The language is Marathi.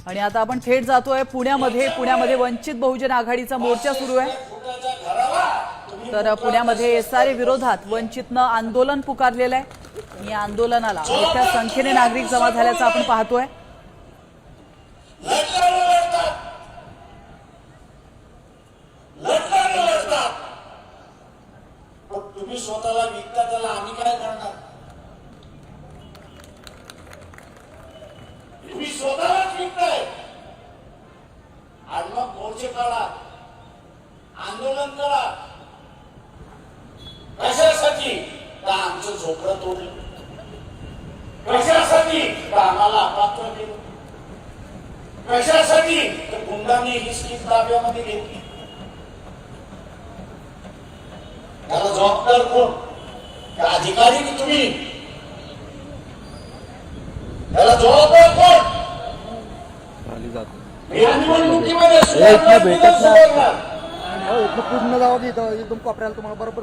आणि आता आपण थेट जातोय पुण्यामध्ये वंचित बहुजन आघाडीचा मोर्चा सुरू आहे। तर पुण्यामध्ये एसआरए विरोधात वंचितनं आंदोलन पुकारलेलं आहे। या आंदोलनाला मोठ्या संख्येने नागरिक जमा झाल्याचं आपण पाहतोय। तुम्ही स्वतःला विकता त्याला आम्ही काय करणार? तुम्ही स्वतःलाच विकताय। आज मग मोर्चे काढा, आंदोलन करा। कशासाठी? का आमचं झोपडं तोडलं? कशासाठी? का आम्हाला अपात्र केलं? कशासाठी? तर गुंडांनी ही स्कीम ताब्यामध्ये घेतली। त्याला जबाबदार कोण? त्या अधिकारी की तुम्ही? त्याला जबाबदार कोण? निवडणुकीमध्ये भेटत नाही पूर्ण जावं एकदम कोपऱ्याला तुम्हाला बरोबर